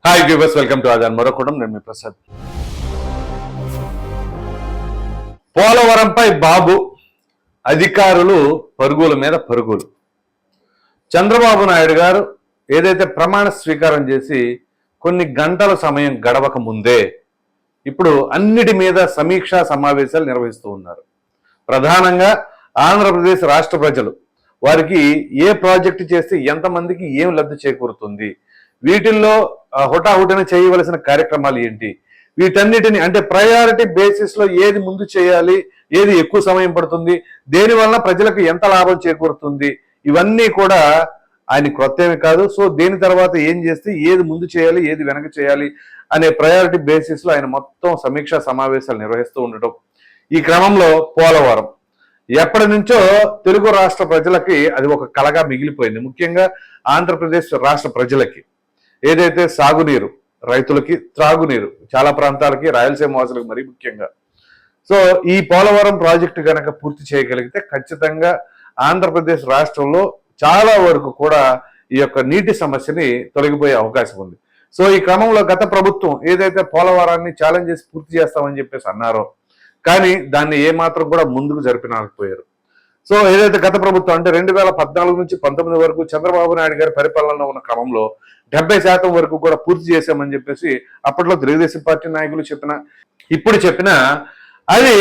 Hi viewers, welcome to ఆజాన్ మరొకడం. నేను మీ ప్రసాద్. పోలవరంపై బాబు అధికారులు పరుగుల మీద పరుగులు. చంద్రబాబు నాయుడు గారు ఏదైతే ప్రమాణ స్వీకారం చేసి కొన్ని గంటల సమయం గడవక ముందే ఇప్పుడు అన్నిటి మీద సమీక్షా సమావేశాలు నిర్వహిస్తూ ఉన్నారు. ప్రధానంగా ఆంధ్రప్రదేశ్ రాష్ట్ర ప్రజలు వారికి ఏ ప్రాజెక్టు చేస్తే ఎంతమందికి ఏం లబ్ధి చేకూరుతుంది, వీటిల్లో హుటాహుటిన చేయవలసిన కార్యక్రమాలు ఏంటి, వీటన్నిటిని అంటే ప్రయారిటీ బేసిస్ లో ఏది ముందు చేయాలి, ఏది ఎక్కువ సమయం పడుతుంది, దేని వలన ప్రజలకు ఎంత లాభం చేకూరుతుంది, ఇవన్నీ కూడా ఆయన క్రొత్త ఏమి కాదు. సో దేని తర్వాత ఏం చేస్తే ఏది ముందు చేయాలి, ఏది వెనక చేయాలి అనే ప్రయారిటీ బేసిస్ లో ఆయన మొత్తం సమీక్షా సమావేశాలు నిర్వహిస్తూ ఉండటం. ఈ క్రమంలో పోలవరం ఎప్పటి నుంచో తెలుగు రాష్ట్ర ప్రజలకి అది ఒక కలగా మిగిలిపోయింది. ముఖ్యంగా ఆంధ్రప్రదేశ్ రాష్ట్ర ప్రజలకి ఏదైతే సాగునీరు, రైతులకి త్రాగునీరు, చాలా ప్రాంతాలకి, రాయలసీమ వాసులకు మరీ ముఖ్యంగా. సో ఈ పోలవరం ప్రాజెక్టు కనుక పూర్తి చేయగలిగితే ఖచ్చితంగా ఆంధ్రప్రదేశ్ రాష్ట్రంలో చాలా వరకు కూడా ఈ యొక్క నీటి సమస్యని తొలగిపోయే అవకాశం ఉంది. సో ఈ క్రమంలో గత ప్రభుత్వం ఏదైతే పోలవరాన్ని ఛాలెంజ్ చేసి పూర్తి చేస్తామని చెప్పేసి అన్నారో, కానీ దాన్ని ఏమాత్రం కూడా ముందుకు జరిపినకపోయారు. సో ఏదైతే గత ప్రభుత్వం అంటే 2014 నుంచి 19 వరకు చంద్రబాబు నాయుడు గారి పరిపాలనలో ఉన్న క్రమంలో 70% వరకు కూడా పూర్తి చేశామని చెప్పేసి అప్పట్లో తెలుగుదేశం పార్టీ నాయకులు ఇప్పుడు చెప్పినా అది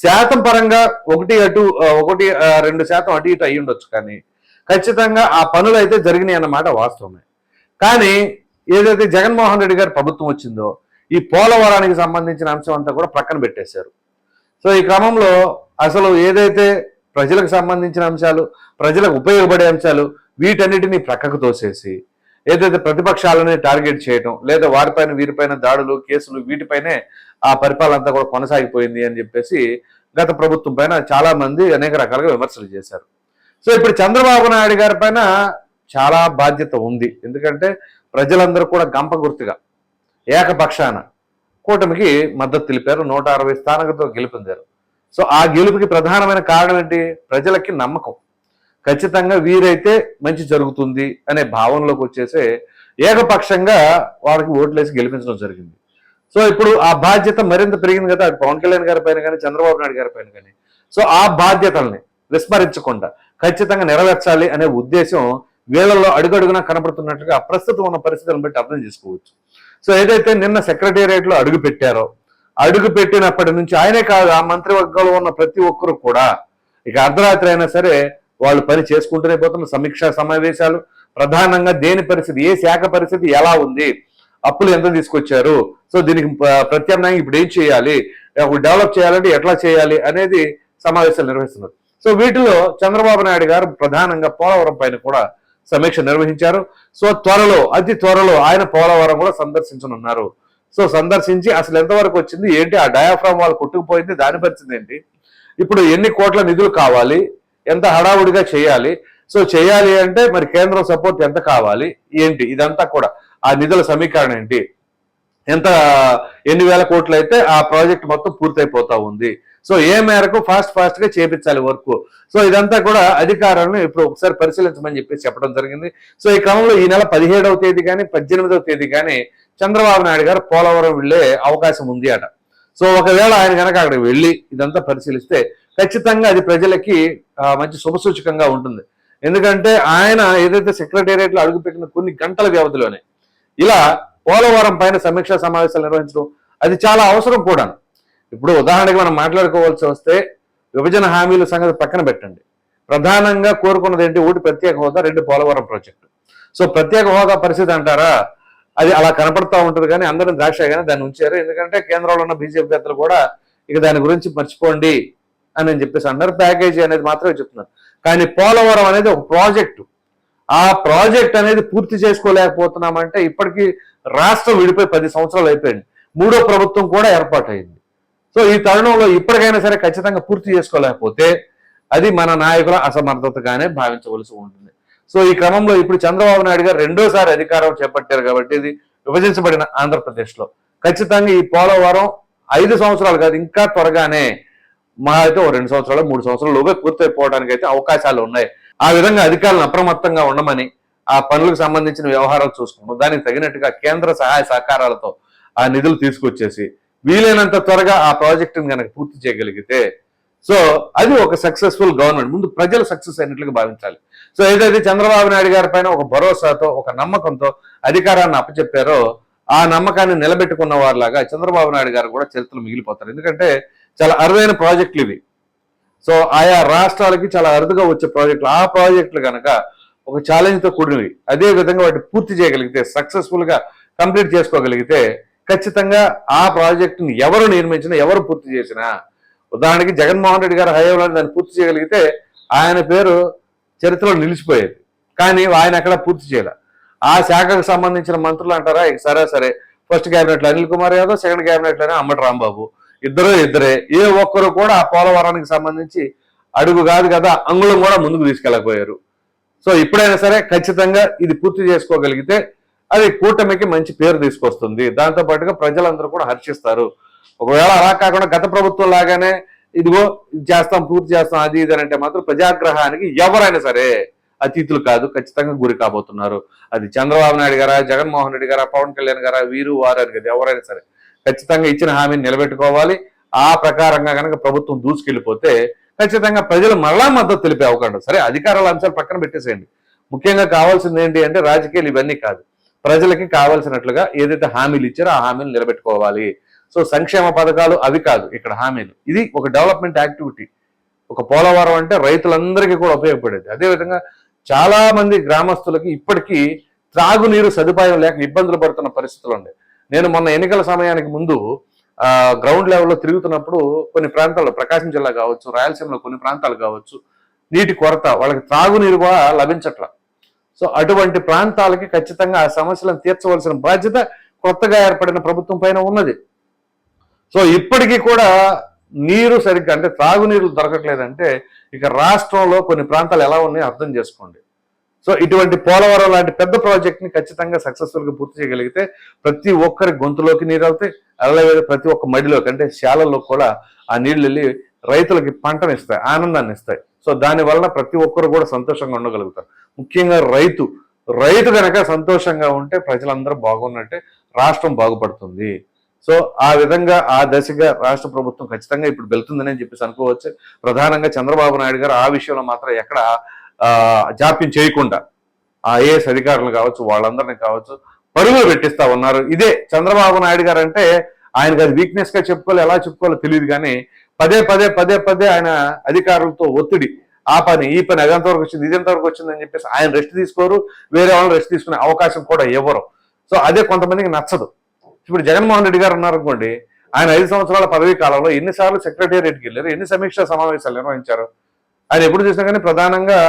శాతం పరంగా 1-2% అటు ఇటు అయ్యి ఉండొచ్చు, కానీ ఖచ్చితంగా ఆ పనులు అయితే జరిగినాయి అన్నమాట వాస్తవమే. కానీ ఏదైతే జగన్మోహన్ రెడ్డి గారి ప్రభుత్వం వచ్చిందో ఈ పోలవరానికి సంబంధించిన అంశం అంతా కూడా ప్రక్కన పెట్టేశారు. సో ఈ క్రమంలో అసలు ఏదైతే ప్రజలకు సంబంధించిన అంశాలు, ప్రజలకు ఉపయోగపడే అంశాలు, వీటన్నిటినీ ప్రక్కకు తోసేసి ఏదైతే ప్రతిపక్షాలని టార్గెట్ చేయడం, లేదా వారిపైన వీరిపైన దాడులు, కేసులు, వీటిపైనే ఆ పరిపాలన అంతా కూడా కొనసాగిపోయింది అని చెప్పేసి గత ప్రభుత్వం పైన చాలా మంది అనేక రకాలుగా విమర్శలు చేశారు. సో ఇప్పుడు చంద్రబాబు నాయుడు గారి పైన చాలా బాధ్యత ఉంది. ఎందుకంటే ప్రజలందరూ కూడా గంప గుర్తుగా ఏకపక్షాన కూటమికి మద్దతు తెలిపారు, 160 స్థానాలతో గెలుపొందారు. సో ఆ గెలుపుకి ప్రధానమైన కారణం ఏంటి? ప్రజలకి నమ్మకం. ఖచ్చితంగా వీరైతే మంచి జరుగుతుంది అనే భావనలోకి వచ్చేసే ఏకపక్షంగా వాళ్ళకి ఓట్లేసి గెలిపించడం జరిగింది. సో ఇప్పుడు ఆ బాధ్యత మరింత పెరిగింది కదా, అది పవన్ కళ్యాణ్ గారి పైన కానీ, చంద్రబాబు నాయుడు గారి పైన కానీ. సో ఆ బాధ్యతల్ని విస్మరించకుండా ఖచ్చితంగా నెరవేర్చాలి అనే ఉద్దేశం వీళ్ళల్లో అడుగడుగునా కనబడుతున్నట్టుగా ప్రస్తుతం ఉన్న పరిస్థితులను బట్టి అర్థం చేసుకోవచ్చు. సో ఏదైతే నిన్న సెక్రటేరియట్ లో అడుగు పెట్టారో, అడుగు పెట్టినప్పటి నుంచి ఆయనే కాదు, ఆ మంత్రివర్గంలో ఉన్న ప్రతి ఒక్కరు కూడా ఇక అర్ధరాత్రి అయినా సరే వాళ్ళు పని చేసుకుంటూనే పోతున్న సమీక్షా సమావేశాలు. ప్రధానంగా దేని పరిస్థితి, ఏ శాఖ పరిస్థితి ఎలా ఉంది, అప్పులు ఎంత తీసుకొచ్చారు, సో దీనికి ప్రత్యామ్నాయం ఇప్పుడు ఏం చేయాలి, డెవలప్ చేయాలంటే ఎట్లా చేయాలి అనేది సమావేశాలు నిర్వహిస్తున్నారు. సో వీటిలో చంద్రబాబు నాయుడు గారు ప్రధానంగా పోలవరం పైన కూడా సమీక్ష నిర్వహించారు. సో అతి త్వరలో ఆయన పోలవరం కూడా సందర్శించనున్నారు. సో సందర్శించి అసలు ఎంతవరకు వచ్చింది ఏంటి, ఆ డయాఫ్రామ్ వాళ్ళు కొట్టుకుపోయింది, దాని పరిస్థితి ఏంటి, ఇప్పుడు ఎన్ని కోట్ల నిధులు కావాలి, ఎంత హడావుడిగా చేయాలి, సో చేయాలి అంటే మరి కేంద్రం సపోర్ట్ ఎంత కావాలి ఏంటి, ఇదంతా కూడా ఆ నిధుల సమీకరణ ఏంటి, ఎన్ని వేల కోట్లు అయితే ఆ ప్రాజెక్ట్ మొత్తం పూర్తయిపోతా ఉంది, సో ఏ మేరకు ఫాస్ట్ గా చేపించాలి వర్క్. సో ఇదంతా కూడా అధికారులను ఇప్పుడు ఒకసారి పరిశీలించమని చెప్పేసి చెప్పడం జరిగింది. సో ఈ క్రమంలో ఈ నెల 17వ తేదీ కానీ 18వ తేదీ కానీ చంద్రబాబు నాయుడు గారు పోలవరం వెళ్లే అవకాశం ఉంది అట. సో ఒకవేళ ఆయన కనుక అక్కడికి వెళ్ళి ఇదంతా పరిశీలిస్తే ఖచ్చితంగా అది ప్రజలకి మంచి శుభసూచకంగా ఉంటుంది. ఎందుకంటే ఆయన ఏదైతే సెక్రటేరియట్ లో అడుగుపెట్టిన కొన్ని గంటల వ్యవధిలోనే ఇలా పోలవరం పైన సమీక్షా సమావేశాలు నిర్వహించడం అది చాలా అవసరం కూడా. ఇప్పుడు ఉదాహరణకి మనం మాట్లాడుకోవాల్సి వస్తే విభజన హామీల సంగతి పక్కన పెట్టండి, ప్రధానంగా కోరుకున్నది ఏంటి, ఒకటి ప్రత్యేక హోదా, 2 పోలవరం ప్రాజెక్టు. సో ప్రత్యేక హోదా పరిస్థితి అంటారా, అది అలా కనపడతా ఉంటుంది, కానీ అందరం ద్రాక్షగానే దాన్ని ఉంచారు. ఎందుకంటే కేంద్రంలో ఉన్న బీజేపీ పెద్దలు కూడా ఇక దాని గురించి మర్చిపోండి అని చెప్పేసి అన్నారు. ప్యాకేజీ అనేది మాత్రమే చెప్తున్నారు. కానీ పోలవరం అనేది ఒక ప్రాజెక్టు, ఆ ప్రాజెక్ట్ అనేది పూర్తి చేసుకోలేకపోతున్నామంటే ఇప్పటికీ రాష్ట్రం విడిపోయి 10 సంవత్సరాలు అయిపోయింది, 3వ ప్రభుత్వం కూడా ఏర్పాటైంది. సో ఈ తరుణంలో ఇప్పటికైనా సరే ఖచ్చితంగా పూర్తి చేసుకోలేకపోతే అది మన నాయకుల అసమర్థతగానే భావించవలసి ఉంటుంది. సో ఈ క్రమంలో ఇప్పుడు చంద్రబాబు నాయుడు గారు 2వ అధికారం చేపట్టారు కాబట్టి ఇది విభజించబడిన ఆంధ్రప్రదేశ్ లో ఖచ్చితంగా ఈ పోలవరం 5 సంవత్సరాలు కాదు, ఇంకా త్వరగానే మా అయితే 2 సంవత్సరాలు 3 సంవత్సరాల లోపే పూర్తయిపోవడానికి అయితే అవకాశాలు ఉన్నాయి. ఆ విధంగా అధికారులను అప్రమత్తంగా ఉండమని, ఆ పనులకు సంబంధించిన వ్యవహారాలు చూసుకుంటాం. దానికి తగినట్టుగా కేంద్ర సహాయ సహకారాలతో ఆ నిధులు తీసుకొచ్చేసి వీలైనంత త్వరగా ఆ ప్రాజెక్టుని కనుక పూర్తి చేయగలిగితే సో అది ఒక సక్సెస్ఫుల్ గవర్నమెంట్. ముందు ప్రజలు సక్సెస్ అయినట్లుగా భావించాలి. సో ఏదైతే చంద్రబాబు నాయుడు గారి పైన ఒక భరోసాతో ఒక నమ్మకంతో అధికారాన్ని అప్పచెప్పారో ఆ నమ్మకాన్ని నిలబెట్టుకున్న వారిలాగా చంద్రబాబు నాయుడు గారు కూడా చరిత్రలు మిగిలిపోతారు. ఎందుకంటే చాలా అరుదైన ప్రాజెక్టులు ఇవి. సో ఆయా రాష్ట్రాలకి చాలా అరుదుగా వచ్చే ప్రాజెక్టులు. ఆ ప్రాజెక్టులు కనుక ఒక ఛాలెంజ్తో కూడినవి. అదే విధంగా వాటిని పూర్తి చేయగలిగితే, సక్సెస్ఫుల్ గా కంప్లీట్ చేసుకోగలిగితే ఖచ్చితంగా ఆ ప్రాజెక్టుని ఎవరు నిర్మించినా, ఎవరు పూర్తి చేసినా, ఉదాహరణకి జగన్మోహన్ రెడ్డి గారు హయాంలో దాన్ని పూర్తి చేయగలిగితే ఆయన పేరు చరిత్రలో నిలిచిపోయేది. కానీ ఆయన అక్కడ పూర్తి చేయాల. ఆ శాఖకు సంబంధించిన మంత్రులు అంటారా, సరే ఫస్ట్ క్యాబినెట్లో అనిల్ కుమార్ యాదవ్, సెకండ్ క్యాబినెట్లోనే అంబటి రాంబాబు, ఇద్దరే ఏ ఒక్కరు కూడా ఆ పోలవరానికి సంబంధించి అడుగు కాదు కదా అంగుళం కూడా ముందుకు తీసుకెళ్ళకపోయారు. సో ఇప్పుడైనా సరే ఖచ్చితంగా ఇది పూర్తి చేసుకోగలిగితే అది కూటమికి మంచి పేరు తీసుకొస్తుంది. దాంతో పాటుగా ప్రజలందరూ కూడా హర్షిస్తారు. ఒకవేళ అలా కాకుండా గత ప్రభుత్వం లాగానే ఇదిగో చేస్తాం, పూర్తి చేస్తాం, అది ఇది అంటే మాత్రం ప్రజాగ్రహానికి ఎవరైనా సరే అతిథులు కాదు, ఖచ్చితంగా గురి కాబోతున్నారు. అది చంద్రబాబు నాయుడు గారా, జగన్మోహన్ రెడ్డి గారా, పవన్ కళ్యాణ్ గారా, వీరు వారు అని కదా ఎవరైనా సరే ఖచ్చితంగా ఇచ్చిన హామీని నిలబెట్టుకోవాలి. ఆ ప్రకారంగా కనుక ప్రభుత్వం దూసుకెళ్లిపోతే ఖచ్చితంగా ప్రజలు మరలా మద్దతు తెలిపే అవకాశం. సరే అధికారాల అంశాలు పక్కన పెట్టేసేయండి. ముఖ్యంగా కావాల్సింది ఏంటి అంటే రాజకీయాలు ఇవన్నీ కాదు, ప్రజలకి కావాల్సినట్లుగా ఏదైతే హామీలు ఇచ్చారో ఆ హామీలు నిలబెట్టుకోవాలి. సో సంక్షేమ పథకాలు అవి కాదు ఇక్కడ హామీలు. ఇది ఒక డెవలప్మెంట్ యాక్టివిటీ. ఒక పోలవరం అంటే రైతులందరికీ కూడా ఉపయోగపడేది. అదేవిధంగా చాలా మంది గ్రామస్తులకి ఇప్పటికీ త్రాగునీరు సదుపాయం లేక ఇబ్బందులు పడుతున్న పరిస్థితులు ఉన్నాయి. నేను మొన్న ఎన్నికల సమయానికి ముందు గ్రౌండ్ లెవెల్లో తిరుగుతున్నప్పుడు కొన్ని ప్రాంతాల్లో, ప్రకాశం జిల్లా కావచ్చు, రాయలసీమలో కొన్ని ప్రాంతాలు కావచ్చు, నీటి కొరత, వాళ్ళకి త్రాగునీరు కూడా లభించట్ల. సో అటువంటి ప్రాంతాలకి ఖచ్చితంగా ఆ సమస్యలను తీర్చవలసిన బాధ్యత కొత్తగా ఏర్పడిన ప్రభుత్వం పైన ఉన్నది. సో ఇప్పటికీ కూడా నీరు సరిగ్గా అంటే త్రాగునీరు దొరకట్లేదంటే ఇక రాష్ట్రంలో కొన్ని ప్రాంతాలు ఎలా ఉన్నాయో అర్థం చేసుకోండి. సో ఇటువంటి పోలవరం లాంటి పెద్ద ప్రాజెక్ట్ని ఖచ్చితంగా సక్సెస్ఫుల్గా పూర్తి చేయగలిగితే ప్రతి ఒక్కరి గొంతులోకి నీరు అవుతాయి, అలాగే ప్రతి ఒక్క మడిలోకి అంటే శాలల్లో కూడా ఆ నీళ్ళు వెళ్ళి రైతులకి పంటను ఇస్తాయి, ఆనందాన్ని ఇస్తాయి. సో దానివల్ల ప్రతి ఒక్కరు కూడా సంతోషంగా ఉండగలుగుతారు. ముఖ్యంగా రైతు కనుక సంతోషంగా ఉంటే ప్రజలందరూ బాగున్నట్టే, రాష్ట్రం బాగుపడుతుంది. సో ఆ విధంగా ఆ దశగా రాష్ట్ర ప్రభుత్వం ఖచ్చితంగా ఇప్పుడు వెళ్తుందని చెప్పేసి అనుకోవచ్చు. ప్రధానంగా చంద్రబాబు నాయుడు గారు ఆ విషయంలో మాత్రం ఎక్కడ జాప్యం చేయకుండా ఐఏఎస్ అధికారులు కావచ్చు, వాళ్ళందరినీ కావచ్చు పరుగులు పెట్టిస్తా ఉన్నారు. ఇదే చంద్రబాబు నాయుడు గారు అంటే ఆయనకు అది వీక్నెస్ గా చెప్పుకోవాలి, ఎలా చెప్పుకోవాలో తెలియదు. కానీ పదే ఆయన అధికారులతో ఒత్తిడి, ఆ పని ఈ పని అది ఎంతవరకు వచ్చింది, ఇది ఎంతవరకు వచ్చింది అని చెప్పేసి ఆయన రెస్ట్ తీసుకోరు, వేరే వాళ్ళు రెస్ట్ తీసుకునే అవకాశం కూడా ఇవ్వరు. సో అదే కొంతమందికి నచ్చదు. ఇప్పుడు జగన్మోహన్ రెడ్డి గారు ఉన్నారనుకోండి, ఆయన 5 సంవత్సరాల పదవీ కాలంలో ఎన్నిసార్లు సెక్రటేరియట్కి వెళ్ళారు, ఎన్ని సమీక్షా సమావేశాలు నిర్వహించారు. ఆయన ఎప్పుడు చూసినా కానీ ప్రధానంగా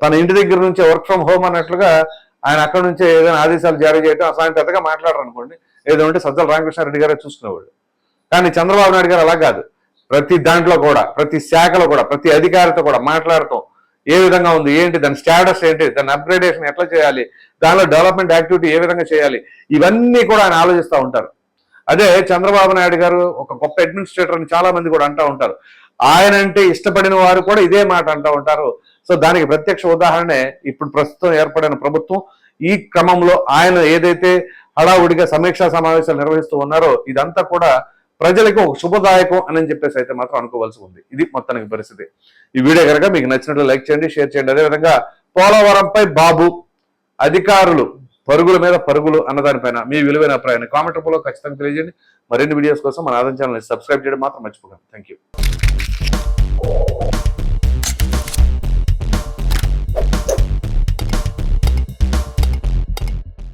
తన ఇంటి దగ్గర నుంచే వర్క్ ఫ్రమ్ హోమ్ అన్నట్లుగా ఆయన అక్కడ నుంచే ఏదైనా ఆదేశాలు జారీ చేయడం, అసలు పెద్దగా మాట్లాడరు అనుకోండి, ఏదో ఉంటే సజ్జల రామకృష్ణారెడ్డి గారే చూసుకునేవాళ్ళు. కానీ చంద్రబాబు నాయుడు గారు అలా కాదు. ప్రతి దాంట్లో కూడా, ప్రతి శాఖలో కూడా, ప్రతి అధికారితో కూడా మాట్లాడుతూ ఏ విధంగా ఉంది, ఏంటి దాని స్టేటస్ ఏంటి, దాని అప్గ్రేడేషన్ ఎట్లా చేయాలి, దానిలో డెవలప్మెంట్ యాక్టివిటీ ఏ విధంగా చేయాలి, ఇవన్నీ కూడా ఆయన ఆలోచిస్తూ ఉంటారు. అదే చంద్రబాబు నాయుడు గారు ఒక గొప్ప అడ్మినిస్ట్రేటర్ అని చాలా మంది కూడా అంటూ ఉంటారు. ఆయన అంటే ఇష్టపడిన వారు కూడా ఇదే మాట అంటూ ఉంటారు. సో దానికి ప్రత్యక్ష ఉదాహరణే ఇప్పుడు ప్రస్తుతం ఏర్పడిన ప్రభుత్వం. ఈ క్రమంలో ఆయన ఏదైతే హడావుడిగా సమీక్షా సమావేశాలు నిర్వహిస్తూ ఉన్నారో ఇదంతా కూడా ప్రజలకు ఒక శుభదాయకం అని చెప్పేసి అయితే మాత్రం అనుకోవాల్సి ఉంది. ఇది మొత్తానికి పరిస్థితి. ఈ వీడియో కనుక మీకు నచ్చినట్లు లైక్ చేయండి, షేర్ చేయండి. అదేవిధంగా పోలవరంపై బాబు అధికారులు పరుగుల మీద పరుగులు అన్నదానిపైన మీ విలువైన అభిప్రాయాన్ని కామెంట్ రూపంలో ఖచ్చితంగా తెలియజేయండి. మరిన్ని వీడియోస్ కోసం మన ఆదాయం ఛానల్ని సబ్స్క్రైబ్ చేయడం మాత్రం మర్చిపోకండి. Thank you.